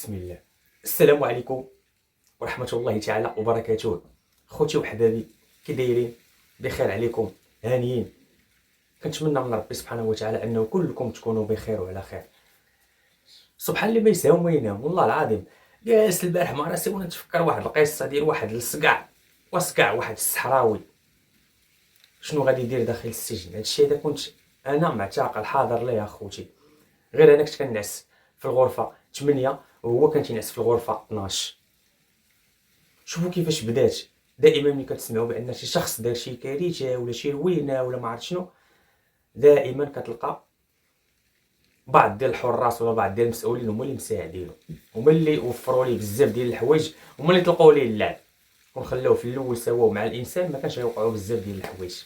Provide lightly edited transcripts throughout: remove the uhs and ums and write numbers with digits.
بسم الله. السلام عليكم ورحمة الله تعالى وبركاته. خوتي وحبابي، كي دايرين؟ بخير عليكم؟ هانيين؟ كنتمنى من ربي سبحانه وتعالى انه كلكم تكونوا بخير وعلى خير. سبحان اللي ما يساوم ما ينام، والله العظيم. جالس البارح مع راسي وانا نتفكر واحد القصه ديال واحد الصقع، واحد الصحراوي شنو غادي يدير داخل السجن. هادشي هذا كنت انا معتقل حاضر ليه اخوتي، غير انا كنت كنعس في الغرفه 8 وهو كان تينعس في الغرفه 12. شوفوا كيفاش بدات. دائما ملي كتسمعوا بان شي شخص دار شي كارثه ولا شي روينه ولا ما عرفت شنو، دائما كتلقى بعض ديال الحراس ولا بعض ديال المسؤولين هما اللي مساعدينه، هما اللي وفروا ليه بزاف ديال الحوايج، هما اللي طلقوا ليه اللعب ونخلوه في الاول سواو مع الانسان. ما كانش غيوقعوا بزاف ديال الحوايج.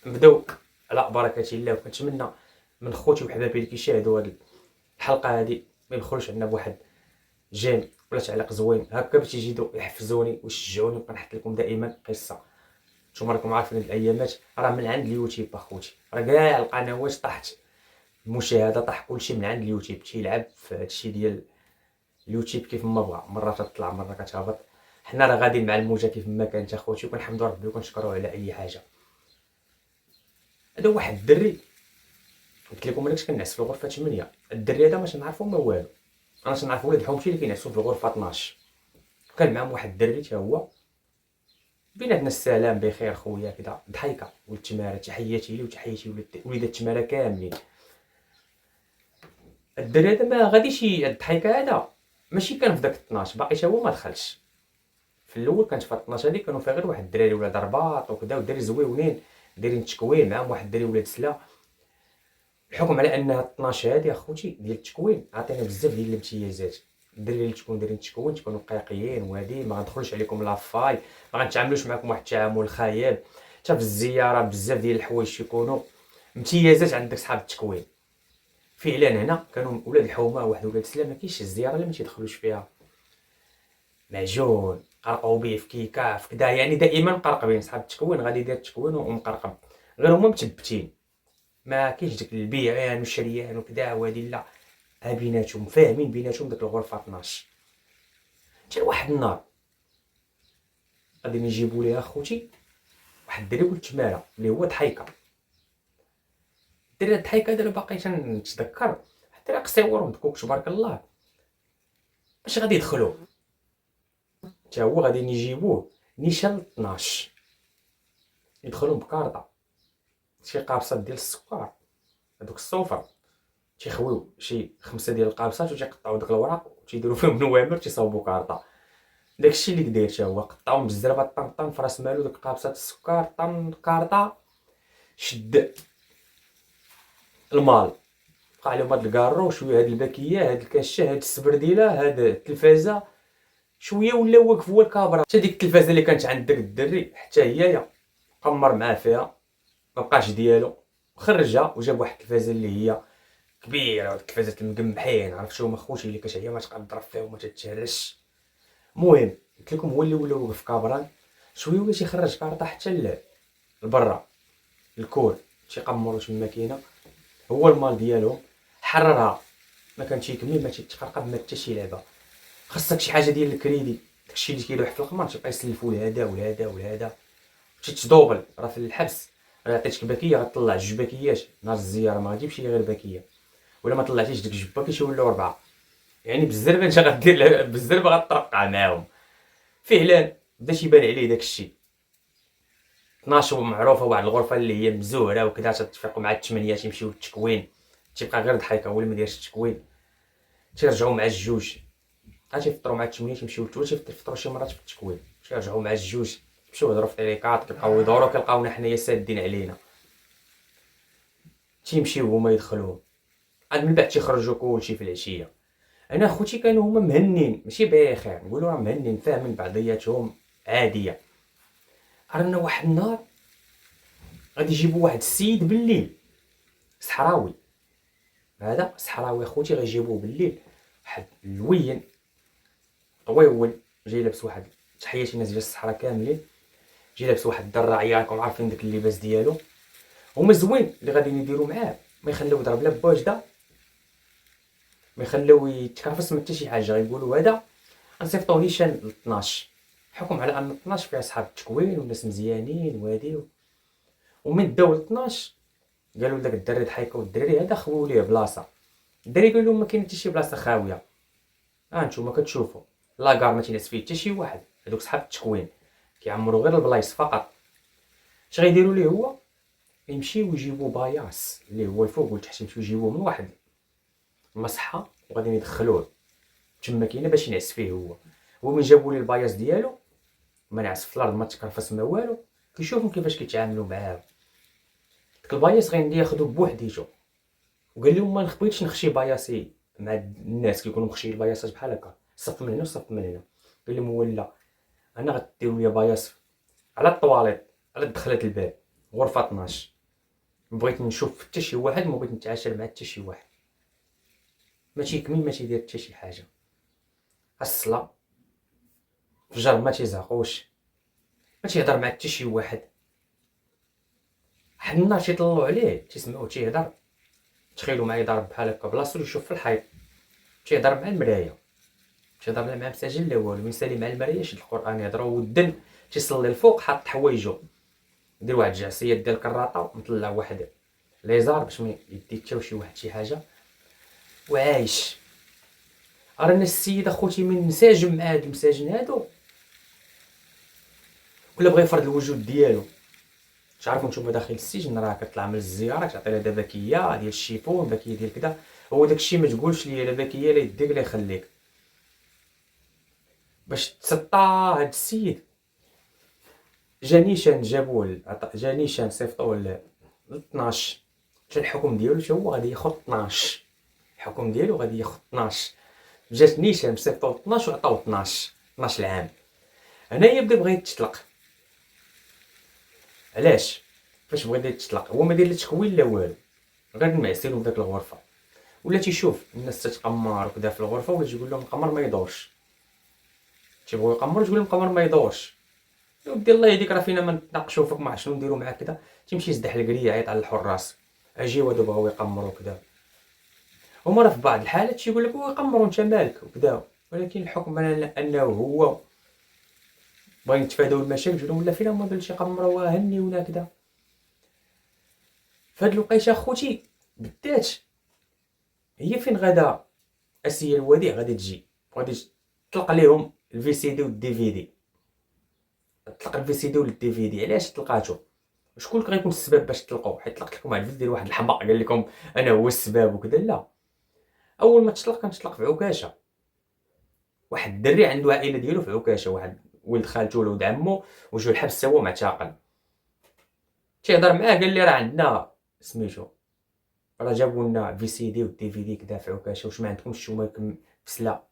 نبداو على بركه الله، وكنتمنى من خوتي وحبابي اللي كيشاهدوا هذه الحلقه هذه ما يدخلوش عندنا بواحد جيم ولا تعليق زوين هكا باش يجيو يحفزوني ويشجعوني. نبقى نحط لكم دائما قصه. نتوما راكم عارفين هاد الايامات راه من عند اليوتيوب اخوتي، راه كاع القنوات طاحت، المشاهده طاح كلشي من عند اليوتيوب. تيلعب في هادشي ديال اليوتيوب كيف ما بغا، مره تطلع مره كتهبط. حنا راه غاديين مع الموجه كيف ما كانت اخوتي، وكنحمدوا ربي وكنشكروه على اي حاجه. هذا واحد الدري قلت لكم انا كنت كنعس في الغرفه 8. الدري هذا ما تنعرفو ما والو، انا تنعرف ولاد حومتي اللي كينعسوا في الغرفه 12. كان معاهم واحد الدري حتى هو بيناتنا السلام بخير خويا كذا ضحيكه ولد تماره. تحياتي ليه وتحياتي وليدات تماره كاملين. الدري هذا ما غاديش الضحيكه هذا ماشي كان في داك 12، باقي حتى هو ما دخلش. في الاول كانت في 12 هذيك كانوا فيها غير واحد الدراري ولاد رباط وكذا، ودراري زويونين دايرين التكوين، معاهم واحد الدري ولاد سلا. الحكم على انها 12 هذه اخوتي ديال التكوين عطينا بزاف ديال الامتيازات. الدراري اللي تكون دايرين التكوين تكونوا رقيقين وهادين، ما غندخلوش عليكم لافاي، ما غنتعاملوش معكم واحد التعامل خايب. حتى في الزياره بزاف ديال الحوايج يكونوا امتيازات عندك صحاب التكوين. فعلا هنا كانوا ولاد الحومه واحد ولاد سلا ما كاينش الزياره اللي ما تيدخلوش فيها معجون قرقوا به في كيكه في كدا، يعني دائما مقرقبين. صحاب التكوين غادي يدير التكوين ومقرقب، غير هما مثبتين، ما كاينش داك البيعان والشريان وكدا وهادي لا. ها بيناتهم فاهمين بيناتهم داك الغرفه 12. حتى واحد النهار غادي نجيبوا ليها اخوتي واحد الدري ولد تماره اللي هو ضحيكه. الدري الضحيكه هذا باقي تنتذكر حتى قصيور ومدكوك تبارك الله. باش غادي يدخلوا حتى هو غادي نجيبوه نيشان 12، يدخلوا بكارطه شي قابصات ديال السكر هذوك الصوفر، تيخويو شي 5 ديال القابصات وتيقطعوا داك الوراق وتيديروا فيهم نوامر تيصاوبوا كارطه. داكشي اللي داير حتى هو، قطعهم بالزربه طن في راس مالو داك قابصات السكر طن كارطه. شد المال بقى عليهم هاد الكارو شويه، هاد الباكيه، هاد الكاشه، هاد السبرديله، هاد التلفازه، شويه ولا واقف هو الكابرا. حتى ديك التلفازه اللي كانت عند داك الدري حتى هي قمر معاه فيها ما بقاش ديالو، خرجها وجاب واحد التلفازه اللي هي كبيره، وديك التلفازات المقمحين عرفتهم اخوتي اللي كتعيا ما تبقى تضرب فيها وما تتهرش. المهم قلت لكم هو اللي ولا واقف كابران، شويه ولا تيخرج كارطه حتى لبرا الكور تيقمروا تما كاينه هو المال ديالهم. حررها ما كان تيكمل، ما تيتقرقب ما حتى شي لعبه. خاصك شي حاجه ديال الكريدي، داكشي اللي كيلوح في القمر تيبقى يسلفوا لهذا ولهذا ولهذا تتدوبل. راه في الحبس راه عطيتك باكيه غطلع 2 باكيات، نهار الزياره ما غاديش غير باكيه، ولا ما طلعتيش ديك 2 باكي يولوا 4. يعني بالزربه انت غدير بالزربه غترقع معاهم. فعلا بدا تيبان عليه داك الشيء. 12 معروفه واحد الغرفه اللي هي مزوره وكذا، تتفيقوا مع 8 تيمشيو للتكوين، تيبقى غير ضحيكه هو اللي ما دايرش التكوين. تيرجعوا مع الجوج، تيفطروا مع 8 تيمشيو للتكوين، تيفطروا شي مرات في التكوين، تيرجعوا مع الجوج يمشيو يهضروا في طريقات، كيبقاو يدوروا كيلقاونا حنايا سادين علينا. تيمشيو هما يدخلوهم، عاد من بعد تيخرجوا كلشي في العشيه. انا خوتي كانوا هما مهنين ماشي بخير، نقولوا راه مهنين فاهمين بعضياتهم عاديه. رانا واحد النهار غادي يجيبوا واحد السيد بالليل صحراوي. هذا صحراوي اخوتي غيجيبوه بالليل، واحد اللوين طويول جاي لابس واحد، تحياتي الناس ديال الصحراء كاملين، جاي لابس واحد الدراعيه راكم عارفين داك اللباس ديالو. هما زوين اللي غادي يديروا معاه ما يخليو يضرب لا بواجده ما يخليوه يتكرفس من حتى شي حاجه، غيقولوا هذا غنصيفطوه نيشان ل 12 حكم على ان 12 فيها صحاب التكوين والناس مزيانين وهادي. ومن داو ل 12 قالوا لك الدري ضحيكه والدري هذا خويو ليه بلاصه. الدري قال لهم ما كاين حتى شي بلاصه خاويه، نتوما كتشوفوا لاكار ما تينعس فيه حتى شي واحد، هذوك صحاب التكوين كيعمروا غير البلايص فقط. اش غيديروا ليه هو؟ يمشيو يجيبوا باياس اللي هو الفوق والتحت، يمشيو يجيبوه من واحد المصحه وغادي يدخلوه تما كاينه باش ينعس فيه هو من جابوا ليه الباياس ديالو ما نعس في الارض ما تكرفس ما والو، كيشوفهم كيفاش كيتعاملوا معاه. داك الباياس غادي ياخذو بوحديتو، وقال لهم ما نخبيتش نخشي باياسي مع الناس كيكونوا مخشيين الباياسات بحال هكا صف من هنا وصف من هنا. قال لهم ولا انا غديروا لي باياس على الطواليط على دخلة الباب غرفه 12، بغيت نشوف حتى شي واحد، ما بغيت نتعاشر مع حتى شي واحد، ماشي كمين ما تيدير حتى شي حاجه. الصلاه فجر ما تيزهقوش، ما تيهضر مع حتى شي واحد، حد النهار تيطلعوا عليه تيسمعوه تيهضر، تخيلوا معايا ضارب بحال هكا بلاصتو يشوف في الحيط، تيهضر مع المرايه، تيهضر لا مع مساجل لا والو، يسالي مع المرايه شد القران يهضر، ودن تيصلي الفوق حاط حوايجو، دير واحد الجعسيه ديال الكراطه مطلع واحد ليزار باش ما يدي شي واحد شي حاجه وعايش. رانا السيد اخوتي من منسجم مع هاد المساجين هادو ولا بغى يفرض الوجود ديالو. تعرفوا نتوما داخل السجن راه كطلع من الزياره تعطي لها دبكيه ديال الشيفون باكيه ديال كذا، هو داكشي ما تقولش ليا لا باكيه لا يديك لا يخليك باش تسطى. هاد السيد جانيشان جابوه جانيشان صيفطوه ل 12 حتى الحكم ديالو حتى هو غادي ياخذ 12، الحكم ديالو غادي ياخذ 12. جات نيشان صيفطوه 12 وعطاوه 12 عام. هنايا بغى يتطلق. علاش؟ فاش بغى يتطلق هو ما داير لا تكوين لا والو، غير معسيرو في داك الغرفه، ولا تيشوف الناس تتقمر وكذا في الغرفه ولا تيقول لهم القمر ما يدورش، تيبغيو يقمروا تقول لهم القمر ما يدورش. ودي الله يهديك راه فينا ما نتناقشوا فيك ما شنو نديروا معاك كذا، تيمشي يسدح الكريه يعيط على الحراس اجيو هادو بغاو يقمروا كذا. هما راه في بعض الحالات تيقول لك هو يقمروا انت مالك وكذا، ولكن الحكم على انه هو بغا يتفاداو المشاكل تقول لهم لا فينا ما بغاش يقمروا هني ولا كذا. فهاد الوقيته اخوتي بالذات هي فين غادا اسيا الوديع غادي تجي، غادي تطلق عليهم الفي سي دي والدي في دي. طلق الفي سي دي والدي في دي علاش طلقاتو؟ شكون اللي غيكون السبب باش تطلقوا؟ حيت طلقت لكم واحد الفيديو ديال واحد الحماق قال لكم انا هو السبب وكذا. لا، اول ما تطلق كنطلق في عكاشه، واحد الدري عنده عائله ديالو في عكاشه، واحد ولد خالته ولا ولد عمو وجو الحبس هو معتقل، تيهضر معاه قال لي راه عندنا سميتو راه جابوا لنا في سي دي ودي في دي كذا في عكاشه، واش ما عندكمش نتوما بسلا؟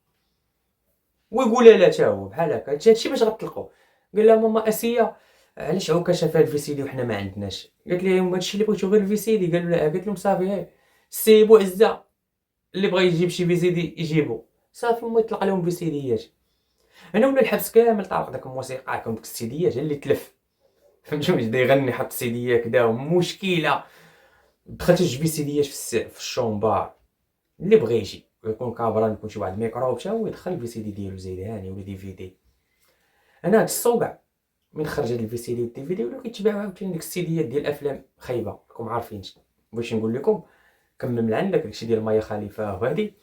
ويقول لا حتى هو بحال هكا هادشي باش غتطلقوا. قال لها ماما اسيا علاش عكاشه فيها الفي سي دي وحنا ما عندناش؟ قالت لهم هادشي اللي بغيتو غير الفي سي دي. قالوا لها قالت لهم صافي سي بوعزه اللي بغى يجيب شي في سي دي يجيبو صافي، ما يطلق عليهم في سي ديات. انا ولا الحبس كامل طارق داك الموسيقى كون ديك السيديات اللي تلف فهمتي واش بدا يغني حط سيديه كدا مشكله. دخلت جبت سيديات في الشومبار اللي بغى يجي يكون كابرا يكون شي واحد ميكرو حتى هو يدخل الفي سي دي ديالو زيد هاني ولا دي في دي. انا هاد الصوكع من خرج هاد الفي سي دي والدي في دي ولاو كيتباعوا عاوتاني ديك السيديات ديال الافلام خايبه راكم عارفينش. باش نقول لكم كمل من عندك داكشي ديال مايا خليفه وهادي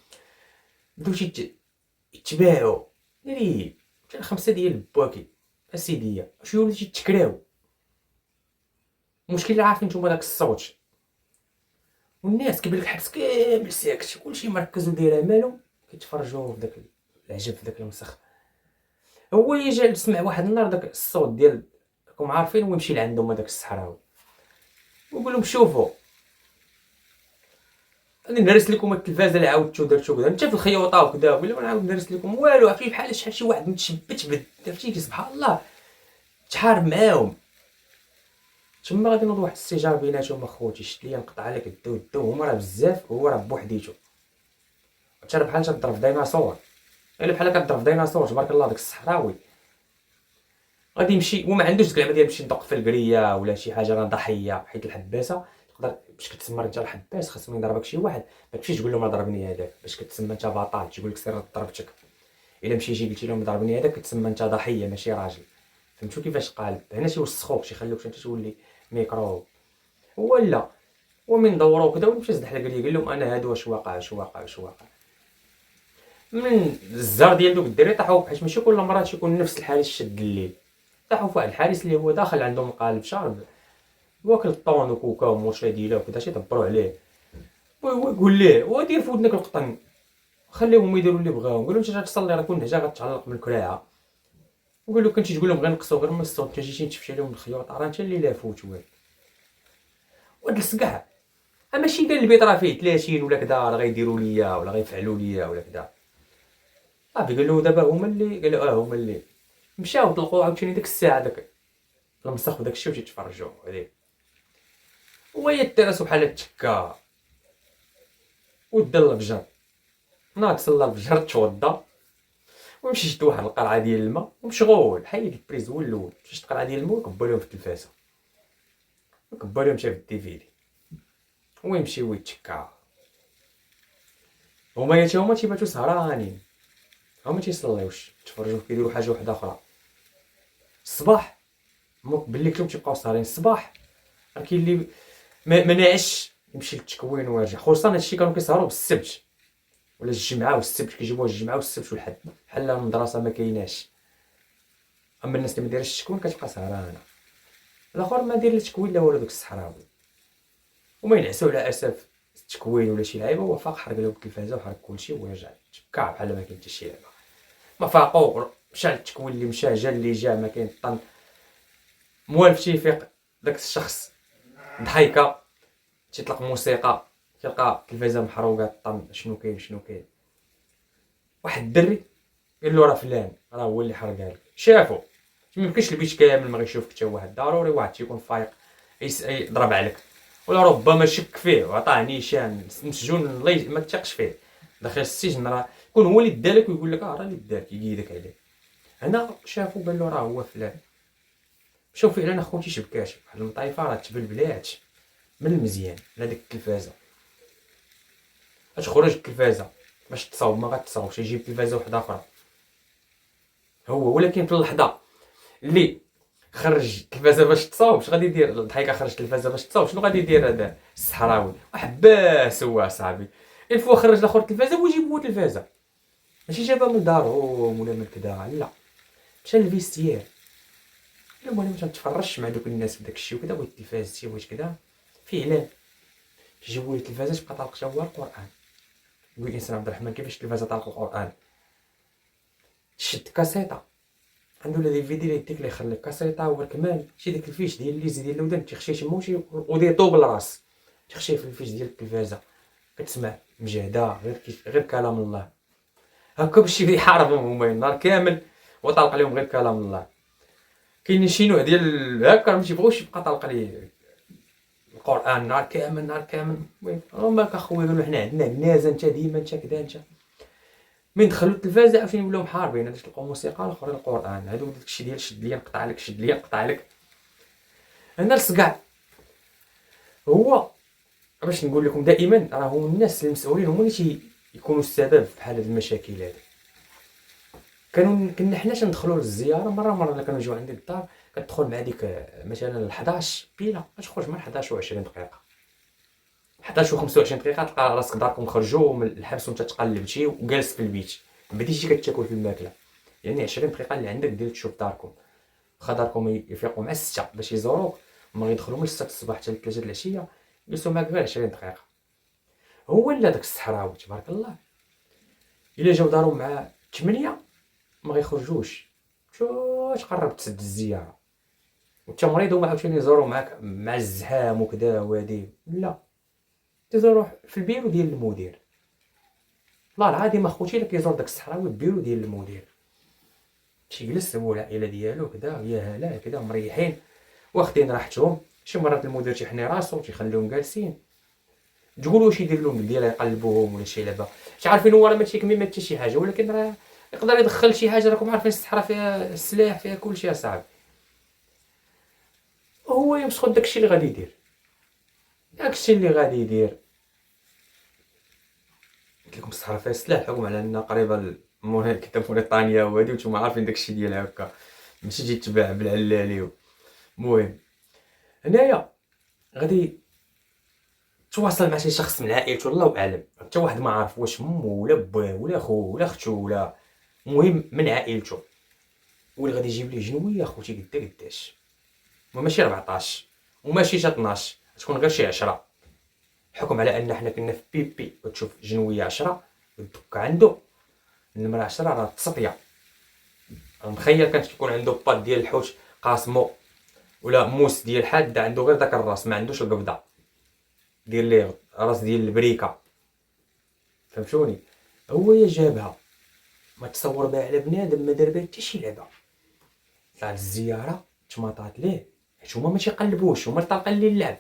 بداو يتباعوا ناري 5 ديال البواكي السيديه شي ولاو تيتكراو. المشكل اللي عارفين نتوما داك الصوت والناس كيبان لك الحبس كامل ساكت كلشي مركز وداير مالو كيتفرجوا في داك العجب في داك المسخ. هو يجي سمع واحد النهار داك الصوت ديال راكم عارفين ويمشي لعندهم هذاك الصحراوي ويقول لهم شوفوا غادي نهرس لكم التلفازه اللي عاودتو درتو كذا انت في الخيوطه وكذا، ولا نعاود نهرس لكم والو. عرفتي بحال شي واحد متشبت بد عرفتي سبحان الله تحارب معاهم. تما غادي نوض واحد السيجار بيناتهم اخوتي شت ليا نقطع عليك الدو هما راه بزاف وهو راه بوحديتو حتى راه بحال تضرب ديناصور الا بحال كضرب ديناصور تبارك الله داك الصحراوي غادي يمشي وما عندوش ديك اللعبه ديال يمشي يدق في الكريه ولا شي حاجه راه ضحيه حيت الحباسه تقدر باش كتسمى رجال حباس خاصهم يضربك شي واحد، ما تمشيش تقول لهم ضربني هذاك باش كتسمى انت بطل، تقول لك سير ضربتك. الا مشيتي قلتي لهم ضربني هذاك كتسمى انت ضحيه ماشي راجل. فهمتوا كيفاش قالب؟ هنا تيوسخوك تيخليوك انت تولي ميكروب. ولا ومن دوروك كدا ومشى زد حدا قال لهم انا هادو واش واقع واش واقع واش واقع. من الزهر ديال دوك الدراري طاحوا، حيت ماشي كل مرة تيكون نفس الحارس شد الليل، طاحوا في واحد الحارس اللي هو داخل عندهم القالب شارب واكل الطون وكوكا ومرشديله وكذا، تيدبروا عليه ويقول ليه ودير في ودنك القطن، خليهم يديروا اللي بغاو. قول لهم انت غتصلي راه كون هجا غتعلق من الكراعه. وقول له كنتي تقول لهم غير نقصوا غير من الصوت، انت جيتي تفشي لهم الخيوط راه انت اللي لافوت والو. وجلس كاع ماشي قال البيت راه فيه 30 ولا كذا راه غيديروا ليا ولا غيفعلوا ليا ولا كذا. صافي قال له دابا هما اللي قال له هما اللي مشاو طلقوا عاوتاني ديك الساعه داك المسخ وداك الشيء وتيتفرجوا هذيك. وهي التراسو بحال التكا ودا الفجر. ناض صلى الفجر توضا ومشى شد واحد القرعه ديال الماء ومشغول حيد البريز هو الاول، مشى شد قرعه ديال الماء وكبا لهم في التلفازه وكبا لهم حتى في الديفيدي ويمشي ويتشكا. هما تيباتو سهرانين، هما تيصليوش تفرجوا كيديروا حاجه واحده اخرى. الصباح باللي كلهم تيبقاو سهرين. الصباح راه كاين اللي ما ناعش يمشي للتكوين ويرجع، خصوصا هادشي كانوا كيسهروا بالسبت ولا الجمعه والسبت، كيجيبوها الجمعه والسبت والحد بحال المدرسه ما كايناش. اما الناس اللي ما دايرش التكوين كتبقى سهرانه، الاخر ما داير لا تكوين لا والو داك الصحراوي. وما ينعسوا على اسف التكوين ولا شي لعيبه، هو فاق حرق لهم التلفازه وحرق كلشي ورجع تبكى بحال ما كاين حتى شي لعبه. ما فاقوا مشى للتكوين اللي مشى جا اللي جا ما كاين طن. موالف تيفيق داك الشخص ضحيكه تيطلق موسيقى تلقى التلفازه محروقه طن. شنو كاين شنو كاين؟ واحد الدري قال له راه فلان راه هو اللي حرقها لك. شافو ما يمكنش البيت كامل ما غيشوفك حتى واحد، ضروري واحد تيكون فايق يضرب عليك، ولا ربما شك فيه وعطاه نيشان مسجون الله ما تثقش فيه داخل السجن. راه يكون هو اللي دالك ويقول لك راه اللي داك يقيدك عليه. هنا شافو قال له راه هو فلان. مشاو فعلا اخوتي شبكات واحد المطايفه راه تبلبلات من المزيان لهاديك التلفازه. تخرج التلفازه باش تصاوب ما غتصاوبش، يجيب تلفازه وحده اخرى هو. ولكن في اللحظه اللي خرج التلفازه باش تصاوب اش غادي يدير الضحيكه؟ خرج التلفازه باش تصاوب شنو غادي يدير هذا الصحراوي؟ وحباس هو صاحبي الفوا خرج الاخر التلفازه ويجيب هو التلفازه، ماشي جابها من دارهم ولا من كذا، لا مشى للفيستيير. لا المهم ما تفرجش مع دوك الناس في داك الشيء وكذا، بغيت التلفاز شي واش كذا فيه اعلان جيبوا لي التلفازه تبقى طالق هو القران. يقول الانسان عبد الرحمن كيفاش التلفازه طالق القران؟ شد كاسيطه عنده لا دي فيديو يديك اللي يخليك كاسيطه هو كمان شي ديك الفيش ديال الليز ديال الودان تيخشي تما ودير طوب الراس تيخشي في الفيش ديال التلفازه كتسمع مجهده غير كلام الله هكا باش يحاربهم هما النهار كامل وطالق عليهم غير كلام الله. كاين شي نوع ديال هكا ما تيبغوش يبقى طالق عليه القران نهار كامل نهار كامل. المهم هما اخويا قالوا حنا عندنا النازه انت ديما انت كذا انت. من دخلوا التلفازه عاوتاني ولاو محاربين، هذا تلقاو موسيقى الاخرين القران، هادو داكشي ديال شد ليا نقطع لك شد ليا نقطع لك. هنا الصقع هو باش نقول لكم دائما راه هما الناس المسؤولين هما اللي يكونوا السبب في بحال هاد المشاكل هادي. كنا حناش ندخلوا للزياره مره الا كانوا يجيو عندي للدار كتدخل مع ديك مثلا 11 بيلا كتخرج مع 11 و20 دقيقه 11 و25 دقيقه تلقى راسك داركم خرجوا من الحبس وانت تقلبتي وجالس في البيت بديتي كتاكل في الماكله. يعني 20 دقيقه اللي عندك ديال تشوف داركم، واخا داركم يفيقوا مع 6 باش يزوروك وما غيدخلوا من 6 الصباح حتى 3 العشيه جلسوا معاك غير 20 دقيقه. هو لا داك الصحراوي تبارك الله الا جاو دارهم مع 8 ما غيخرجوش واش قرب تسد الزياره وانت مريض وما عاوتاني يزوروا معاك مع الزحام وكذا وهادي لا تزوروا في البيرو ديال المدير. والله العظيم اخوتي الا كيزور داك الصحراوي البيرو ديال المدير تيجلس هو العائله ديالو كذا يا هلا كذا مريحين واخدين راحتهم. شي مرات المدير تيحني راسو تيخليهم جالسين تقولوا واش يدير لهم ديال يقلبوهم ولا شي لعبه مش عارفين هو راه ما تيكمل ما حتى شي حاجه ولكن راه يقدر يدخل شي حاجه. راكم عارفين الصحراء فيها السلاح فيها كلشي اصاحبي. هو يمسخو داكشي اللي غادي يدير داكشي اللي غادي يدير. قلت لكم الصحراء فيها السلاح، بحكم على انها قريبه كدا موريطانيا وهادي، وانتم عارفين داكشي ديالها هكا، ماشي تجي تباع بالعلالي. المهم هنايا غادي تواصل مع شي شخص من عائلته، الله اعلم، حتى واحد ما عارف واش مو ولا باه ولا خوه ولا ختو ولا، المهم من عائلته، واللي غادي يجيب ليه جنويه اخوتي قداش، وماشي 14 وماشي حتى 12، تكون غير شي 10، بحكم على ان حنا كنا في بيبي وتشوف جنويه 10 الدك عنده النمره 10 راه تسطيه. مخيل كانت كيكون عنده باد ديال الحوت قاسمو ولا موس ديال حاده، عنده غير داك الراس، ما عندوش القبضه، دير ليه راس ديال البريكه، فهمتوني؟ هو جابها، ما تصور بها على بنادم، ما دار بها حتى شي لعبه. طلع للزياره تماطات ليه، حيت هما ما تيقلبوش، هما طالقين ليه اللعب.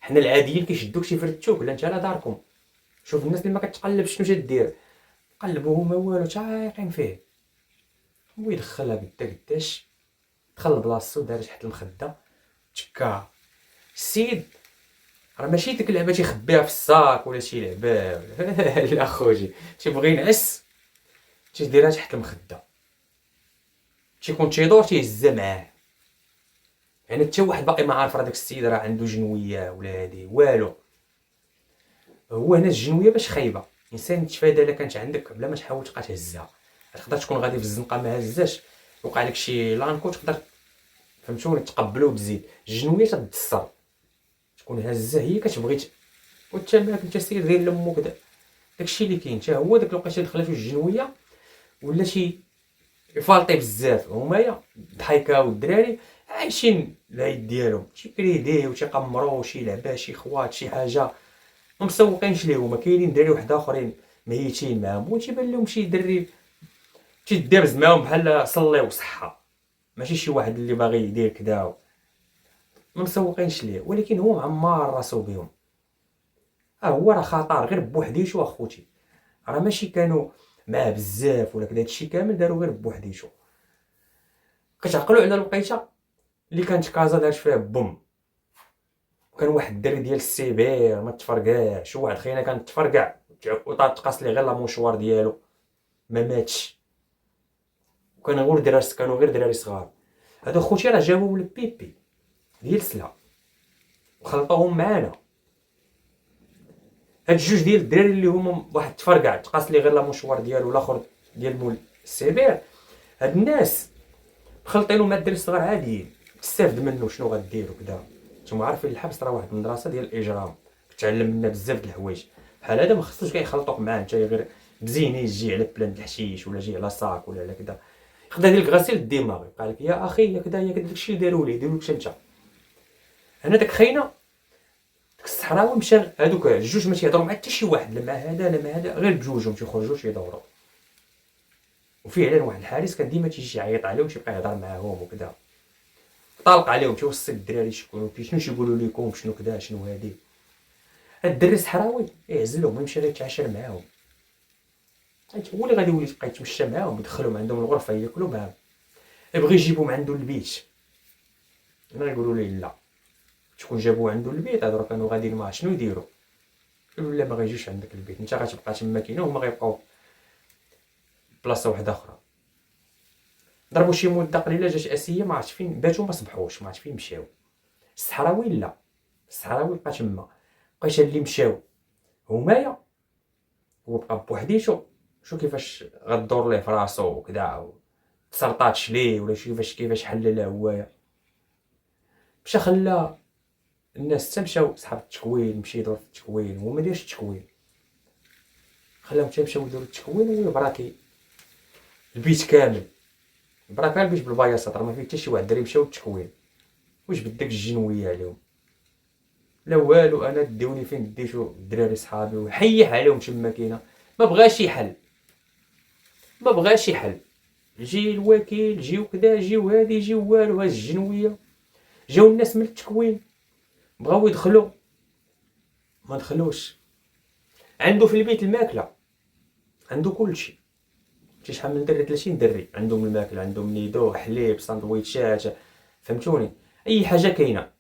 حنا العاديين كيشدوك تيفرتوك، لا انت على داركم. شوف الناس اللي ما كتقلبش شنو تدير، قلبوه هما والو تايقين فيه. هو يدخلها قداش، دخل لبلاصتو دار تحت المخده، تكا السيد راه ماشي ديك اللعبه تيخبيها في الصاك ولا شي لعبه لا خوجي، تيبغي ينعس تيديرها تحت المخده، تيكون تيدور تيهزها معاه. يعني حتى واحد باقي ما عارف راه داك السيد راه عنده جنويه ولا هادي والو. هو هنا الجنويه باش خايبه، الانسان يتفادى الا كانت عندك بلا ما تحاول تبقى تهزها. تقدر تكون غادي في الزنقه ما هزاش، وقع لك شي لانكو تقدر فهمتوني تقبلو وتزيد. الجنويه تدسر، تكون هزه هي كتبغي وانت مالك انت سير دير لامك داكشي اللي كاين. حتى هو داك الوقيته دخلاتو الجنويه ولا شي يفالطي بزاف. همايا ضحيكاو الدراري عايشين العيد ديالهم، شي كريدي وتيقمروا شي لعبه شي خوات شي حاجه، ما مسوقينش ليهم. ما كاينين دراري واحد اخرين ميتين معاهم وتيبان لهم شي دري تيدابز معاهم بحال صليو صحه، ماشي شي واحد اللي باغي يدير كدا، ما مسوقينش ليه. ولكن هو معمر راسو بهم. هو راه خطر غير بوحديتو اخوتي، راه ماشي كانوا معاه بزاف ولا كدا، هادشي كامل داروا غير بوحديتو. كتعقلوا على الوقيته اللي كانت كازا دارت فيها بوم، وكان واحد الدري ديال السيبير ما تفرقعش، وواحد خينا كان تفرقع وتقاس ليه غير لا موشوار ديالو ما ماتش، كانوا غير دراري صغار. هادو خوتي راه جابوهم لبيبي ديال سلا وخلطوهم معانا. هاد جوج ديال الدراري اللي هما واحد تفرقع تقاس ليه غير لا موشوار ديالو والاخر ديال مول السيبير، هاد الناس مخلطينو مع الدراري الصغار عاديين. تستافد منه شنو غدير وكذا. نتوما عارفين الحبس راه واحد المدرسه ديال الاجرام، كتعلم منها بزاف د الحوايج. بحال هذا ما خصوش كاع يخلطوك معاه، انت غير مزيان يجي على بلان د الحشيش ولا جي على صاك ولا على كذا، يقدر يدير لك غسيل الدماغ، يبقى لك يا اخي يا كذا يا كذا. داكشي اللي داروا ليه ديروا لك انت. هنا داك خينا داك الصحراوي مشى، هادوك الجوج ما تيهضروا مع حتى شي واحد، لا مع هذا لا مع هذا، غير بجوجهم تيخرجوا تيدوروا. وفعلا واحد الحارس كان ديما تيجي يعيط عليهم تيبقى يهضر معاهم وكذا، طالق عليهم تيوصي الدراري شكون شنو تيقولوا لكم شنو كذا شنو هادي. هاد الدري الصحراوي يعزلهم ويمشي غير يتعاشر معاهم، هو اللي غادي يولي يبقى يتمشى معاهم، يدخلهم عندهم الغرفه ياكلوا معاهم. يبغي يجيبهم عنده البيت ما يقولوا ليه لا، تكون جابوه عنده البيت هادو راه كانوا غاديين ما شنو يديروا، يقولوا لا ما غيجيوش عندك البيت، انت غتبقى تما كاينه وهما غيبقاو بلاصه واحده اخرى. ضربوا شي مده قليله جات اسيه ما عرفتش فين باتوا، ما صبحوش ما عرفتش فين مشاو. الصحراوي لا، الصحراوي بقى تما. بقيت اللي مشاو همايا هو بقى بوحديتو، شوف كيفاش غدور ليه فراسو وكذا، تسرطاتش ليه ولا شي كيفاش حللها هوايا. مشى خلى الناس حتى مشاو صحاب التكوين، مشى يدور في التكوين وهو ما دارش التكوين، خلاهم حتى مشاو يدوروا التكوين وهو براكي البيت كامل، براكا البيت بالباياصات راه ما فيه حتى شي واحد. الدراري مشاو للتكوين واش بداك الجنويه عليهم لا والو. انا ديوني فين ديتو الدراري صحابي وحيح عليهم تما كاينه، ما بغاش يحل ما بغاش يحل. جي الوكيل جيو كدا جيو هادي جيو والو، هاز الجنويه. جاو الناس من التكوين بغاو يدخلوا ما دخلوش. عنده في البيت الماكله، عنده كلشي، شي شحال من دري 30 دري عندهم الماكله، عندهم نيدو حليب ساندويتشات، فهمتوني اي حاجه كاينه،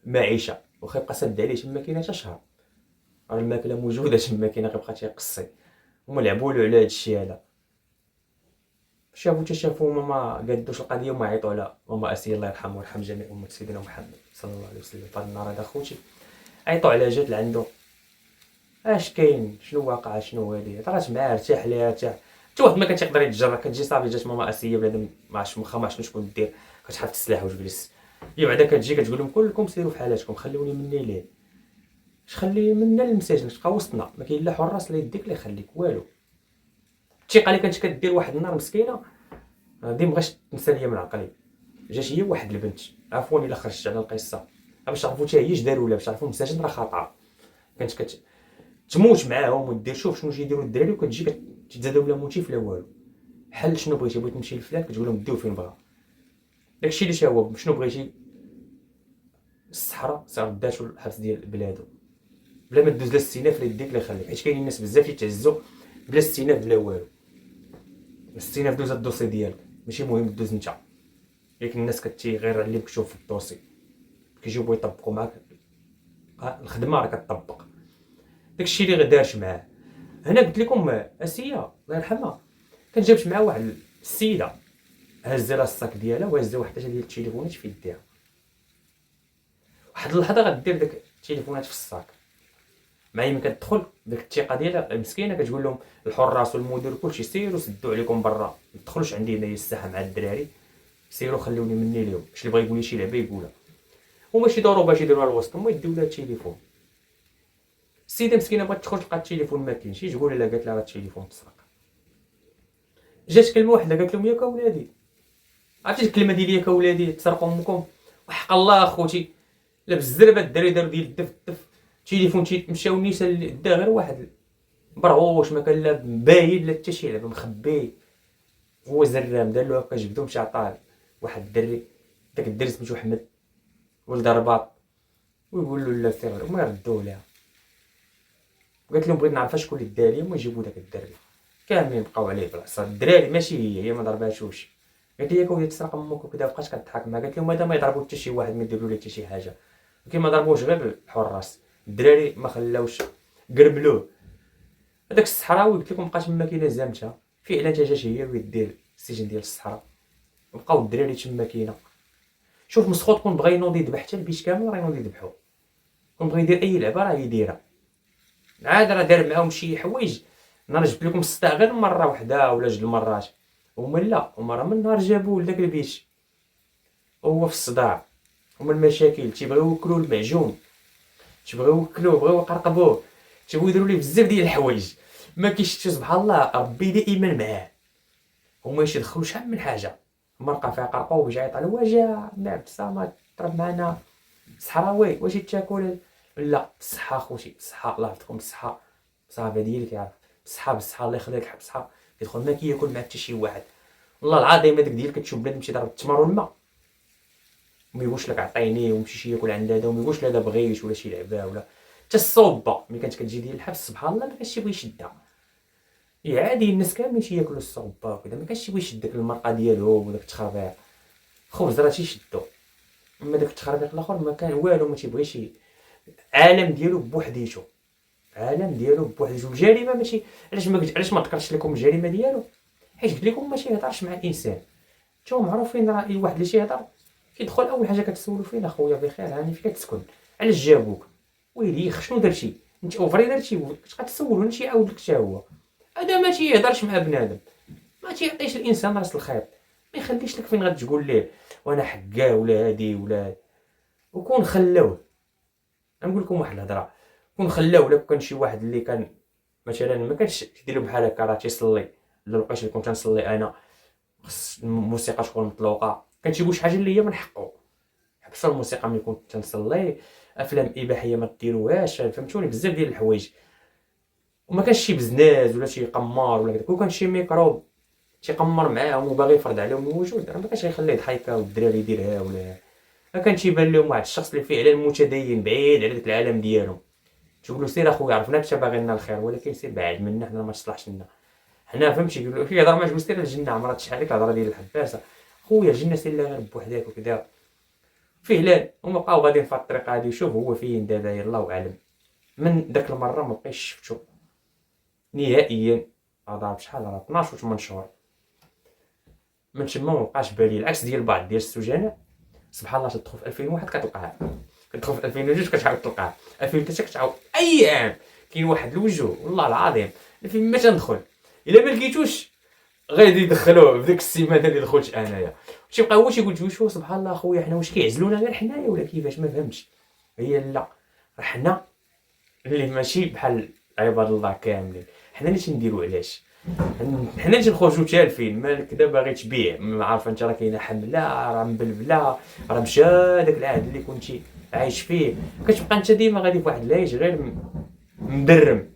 معيشه. واخا يبقى سد عليه تما كاينه حتى شهر، راه الماكله موجوده تما كاينه، غير بقى تيقصي. هما لعبوا له على هاد الشيء هذا. شافوا هما ما قادوش القضيه وما عيطوا على ماما اسيا الله يرحمها ويرحم جميع امه سيدنا محمد صلى الله عليه وسلم. فهاد النهار هذا خوتي عيطوا على جات لعندو، اش كاين، شنو واقع، شنو هادي، طرات معاه ارتاح ليها ارتاح. حتى واحد ما كانش يقدر يتجرأ، كتجي صافي جات ماما اسيه بنادم ما عرفتش واخا ما عرفتش شنو دير، كتحط السلاح وتجلس. هي بعدا كتجي كتقول لهم كلكم سيروا في حالاتكم، خلوني مني ليه، اش خلي منا للمساجن، تبقى وسطنا، ما كاين لا حراس لا يديك لا يخليك والو. الثقه اللي كانت كدير واحد النهار مسكينه غادي مبغاش تنسى ليا من عقلي. جات هي واحد البنت، عفوا الا خرجت على القصه باش تعرفوا حتى هي اش داروا لها، باش تعرفوا المساجن راه خطره. كانت كتموت معاهم ودير شوف شنو جي يديروا الدراري، وكتجي كتزادوا بلا موتيف لا والو. حل شنو بغيتي، بغيت نمشي لفلان كتقول لهم ديو فين بغا، داكشي اللي هو شنو بغيتي الصحراء صافي داتو الحبس ديال بلادو بلا ما دوز لا استئناف لا يديك لا يخليك، حيت كاينين الناس بزاف يتعزوا بلا استئناف بلا والو. الاستئناف دوز الدوسي ديالك ماشي مهم دوز نتا، ياك الناس كتي غير على اللي مكتوب في الدوسي كيجيو يطبقوا معاك الخدمه راه كطبق. داكشي اللي دارش معاه. هنا قلت لكم اسيه الله يرحمها كان جابت معاه واحد السيده، هز لها الصاك ديالها وهز واحد ديال التليفونات في يديها. واحد اللحظه غدير داك التليفونات في الصاك، مع ما كتدخل داك الثقه ديالها المسكينه كتقول لهم الحراس والمدير كلشي سيروا سدوا عليكم برا، ما تدخلوش عندي هنايا الساحه مع الدراري، سيروا خلوني مني ليهم، اش اللي بغا يقول لي شي لعبه يقولها. هما شي داروا باش يديروها الوسط، هما يديو لها التليفون. السيده مسكينه بغات تدخل تلقى التليفون ما كاينش، تقول لها قالت لها راه التليفون تسرق. جات كلمه واحده قالت لهم ياك اولادي، عرفتي الكلمه ديال ياك اولادي تسرقوا امكم، وحق الله اخوتي لا بالزربه الدراري داروا ديال الدف الدف التليفون مشاو النساء اللي دا غير واحد برغوش ما كان لا باين لا حتى شي لعبه مخبي، هو زرام دار له هكا جبدو مشى عطاه واحد الدري، داك الدري سميتو احمد ولد رباط، ويقول له لا سير وما يردوه ليها. قالت لهم بغيت نعرف شكون اللي دار لي ويجيبوا داك الدري، كاملين بقاو عليه بالعصا الدراري ماشي هي ما ضرباتوش. قالت لي ياك وليدي تسرق امك وكذا، بقات كضحك معاه. قالت لهم هذا ما يضربوا حتى شي واحد، ما يديروا ليه حتى شي حاجه، ولكن ما ضربوش غير الحراس، الدراري ما خلاوش قربلوه. هذاك الصحراوي قلت لكم بقات تما كاينه زامتها فعلا، تا جات هي ويدير السجن ديال الصحراء، وبقاو الدراري تما كاينه. شوف مسخوط كون بغا ينوض يذبح حتى البيت كامل راه ينوض يذبحو، كون بغا يدير اي لعبه راه يديرها. عاد راه دار معاهم شي حوايج، انا جبت لكم الصداع غير مره واحده ولا جوج المرات، هما لا، هما راه من نهار جابوه لذاك البيت هو في الصداع. هما المشاكل تيبغيو يوكلوا المعجون، تيبغيو يوكلوه، بغاو يقرقبوه، تيبغيو يديروا ليه بزاف ديال الحوايج، ما كاينش سبحان الله ربي دائما معاه. هما يدخلوا شحال من حاجه، مرقه فيها قرقوب باش يعيط على الوجع، عبد الصمد طرب معنا صحراوي واش تاكل، لا بالصحه خوتي بالصحه الله يحفظكم بالصحه، صافي هادي هي اللي كيعرف بالصحه الله يخليك حب بالصحه. كيدخل ما كياكل مع حتى شي واحد، والله العظيم هذاك ديال كتشوف بنادم شي ضرب التمر والماء وما يقولش لك عطيني ومشي شي ياكل عند هذا، وما يقولش لا هذا بغيش ولا شي لعبه ولا حتى الصوبه ملي كانت كتجي ديال الحبس سبحان الله ما كانش يبغي يشدها. عادي الناس كاملين تياكلوا الصوبه وكذا، ما كانش يبغي يشد داك المرقه ديالهم وداك التخربيق، خبز راه تيشدو، اما داك التخربيق الاخر ما كان والو، ما تيبغيش عالم ديالو بوحديتو، عالم ديالو بوحديتو. الجريمه ماشي علاش ما ذكرتش لكم الجريمه ديالو، حيت قلت لكم ماشي يهضرش مع الانسان. نتوما معروفين راه اي واحد اللي تيهضر كيدخل اول حاجه كتسولو فين اخويا بخير هاني فين كتسكن علاش جابوك ويلي شنو درتي انت اوفري درتي، كتبقى تسولو نمشي يعاود لك حتى هو. هذا ما تيهضرش مع بنادم، ما تيعطيش الانسان راس الخيط، ما يخليش لك فين غتقول ليه وانا حكاه ولا هادي ولا. وكون خلاوه نقول لكم واحد الهضره، كون خلاوه ولا كان شي واحد اللي كان مثلا ما كانش كيدير بحال هكا راه تيصلي، لا لقيت كنت نصلي انا خص الموسيقى تكون مطلوقه، كان تيقول شي حاجه اللي هي من حقه، حبسوا الموسيقى ملي كنت تنصلي، افلام اباحيه ما ديروهاش، فهمتوني بزاف ديال الحوايج. وما كانش شي بزناز ولا شي قمار ولا كذا، كون كان شي ميكروب تيقمر معاهم وباغي يفرض عليهم الوجود راه ما كانش غيخليه ضحيكه والدراري يديرها ولا. كان تيبان لهم واحد الشخص اللي فعلا متدين بعيد على داك العالم ديالهم، تقولوا سير اخويا عرفناك انت باغي لنا الخير ولكن سير بعد منا حنا ما تصلحش لنا حنا، فهمتي يقولوا كيهضر معاك سير للجنه، عمرها شحال ديك الهضره ديال الحباسه خويا الجنه سير لها غير بوحدك وكذا. فعلا هما بقاو غاديين في الطريق هادي. شوف هو فين دابا الله اعلم. من داك المره ما بقيتش شفتو نهائيا. هذا بشحال راه 12 و 8 شهور. من تما ما بقاش بالي، العكس ديال بعض ديال السجناء سبحان الله تدخل في 2001 كتلقاها، كتدخل في 2002 كتعاود تلقاها، 2003 كتعاود اي عام. كاين واحد الوجه والله العظيم فين ما تندخل الا ما لقيتوش غادي يدخلوه في ديك السيمانه اللي دخلت انايا. تيبقى هو تيقول شو سبحان الله اخويا حنا واش كيعزلونا غير حنايا ولا كيفاش؟ ما فهمتش. هي لا، حنا اللي ماشي بحال عباد الله كاملين، حنا اللي تنديرو علاش حنا اللي تنخرجو تالفين. مالك دابا باغي تبيع ما عارف انت راه كاينه حمله راه مبلبله راه مشى داك العهد اللي كنتي عايش فيه. كتبقى انت ديما غادي في واحد العيش غير مدرم.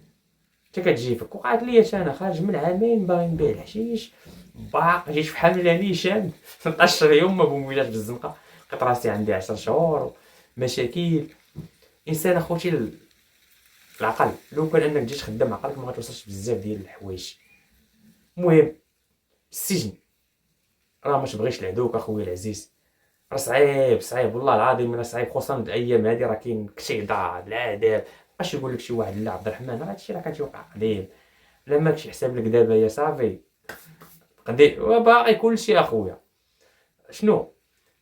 انت كتجي فيك وقعت لي انا خارج من عامين باغي نبيع الحشيش باق جيت في حمله نيشان 13 يوم ما بوميلاش بالزنقه. لقيت راسي عندي 10 شهور مشاكل. انسان اخوتي العقل لو كان انك جيت خدام عقلك ما غتوصلش بزاف ديال الحوايج. المهم السجن راه ما تبغيش العدوك اخويا العزيز، راه صعيب والله العظيم. راه صعيب خصوصا الايام هذه، راه كاين كتيضا العذاب. مابقاش يقول لك شي واحد لا عبد الرحمن راه هادشي راه كتوقع قديم. لا ماكش يحسب لك دابا يا صافي قديم وباقي كلشي اخويا. شنو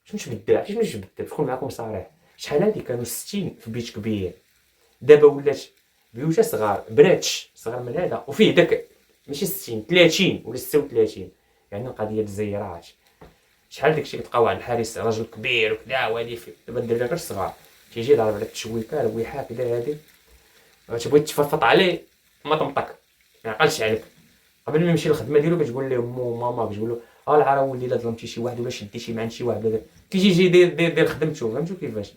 تبدل؟ عرفتي شنو تبدل؟ نكون معكم صريح. شحال هادي كانوا 60 في بيت كبير، دابا ولات بيوتا صغار براتش صغر من هذا وفيه داك ماشي 60 30 ولا 36. يعني القضيه الزيارات شحال داكشي كتلقى واحد الحارس راجل كبير وكذا وهادي فيه. دابا الدراري غير صغار تيجي ضارب عليك التشويكه الويحه كذا هادي تبغي تفرفط عليه ما طمطك ما يعقلش عليك. قبل ما يمشي للخدمه ديالو كتقول ليه مو ماما كتقول له العرا ولي الا ظلمتي شي واحد ولا شديتي مع شي واحد ولا كيجي يجي دير خدمته. فهمتوا كيفاش؟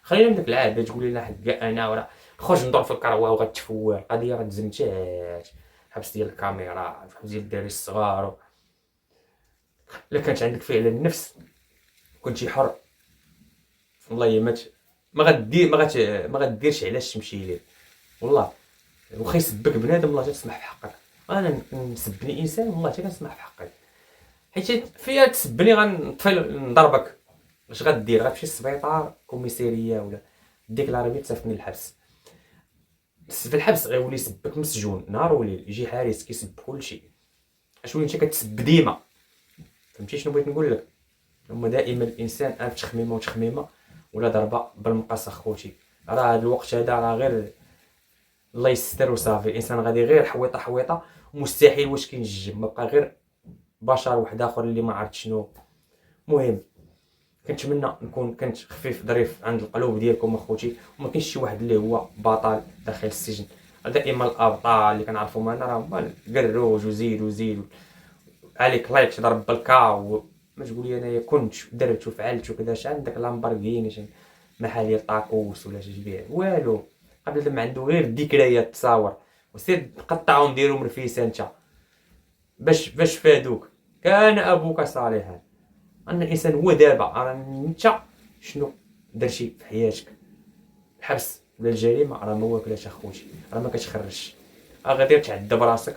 خلينا من داك العاده تقول لي لا حد انا ورا خرج ندور في الكروه وغتفوه. القضيه راه تزمتات حبس ديال الكاميرا حبس ديال الدراري الصغار. الا كانت عندك فعلا النفس كنتي حر والله ما غديرش علاش تمشي ليه. والله واخا يسبك بنادم والله تسمح في حقك. انا نسبني انسان والله حتى كنسمح في حقي، حيت فيا تسبني غنطفي نضربك. اش غدير؟ غتمشي للسبيطار كوميساريه ولا ديك العربيه تصيفطني للحبس. في الحبس غيولي يسبك مسجون نهار وليل. يجي حارس كيسب كلشي. اش ولي انت كتسب ديما؟ فهمتي شنو بغيت نقول لك؟ هما دائما الانسان الف تخميمه وتخميمه ولا ضربه بالمقص اخوتي. راه هذا الوقت هذا راه غير الله يستر وصافي. الانسان غادي غير حويطه حويطه مستحيل واش كينجم ما بقى غير بشر واحد اخر اللي ما عرفت شنو. المهم كنتمنى نكون كنت خفيف ظريف عند القلوب ديالكم اخوتي وما كاينش شي واحد اللي هو بطل داخل السجن. دائما الابطال اللي كنعرفهم انا راه هما القروج وزيد عليك لايك تضرب بالكا ما تقول لي انايا كنت درت وفعلت وكذا. شحال داك لامبورغيني محل ديال طاكوس ولا تبيع والو قبل ما عنده غير ذكريات تصاور وسير تقطعهم ديرهم رفيسه انت باش فادوك. كان ابوك صالحا. ان الانسان هو دابا راه انت شنو درتي في حياتك. الحبس ولا الجريمه راه ما واكلاش اخوتي، راه ما كتخرجش. غادي تعذب راسك،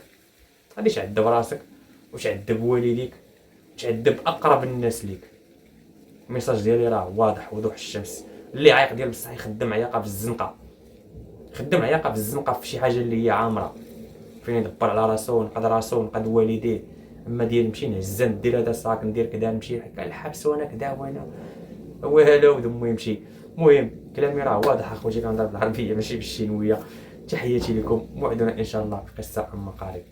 غادي تعذب راسك وتعذب والديك وتعذب اقرب الناس ليك. الميساج ديالي راه واضح وضوح الشمس. اللي عايق ديال بصح يخدم عياقه في الزنقه، خدم عياقه في الزنقه في شي حاجه اللي هي عامره فين يدبر على راسو ونقد راسو ونقد والديه. اما ديال نمشي نهز ندير هذا الصاك ندير كذا نمشي هكا الحبس وانا كذا وانا هو هلا ودمو يمشي. المهم كلامي راه واضح اخوتي كنهضر بالعربيه ماشي بالشينويه. تحياتي لكم موعدنا ان شاء الله في قصه عما قريب.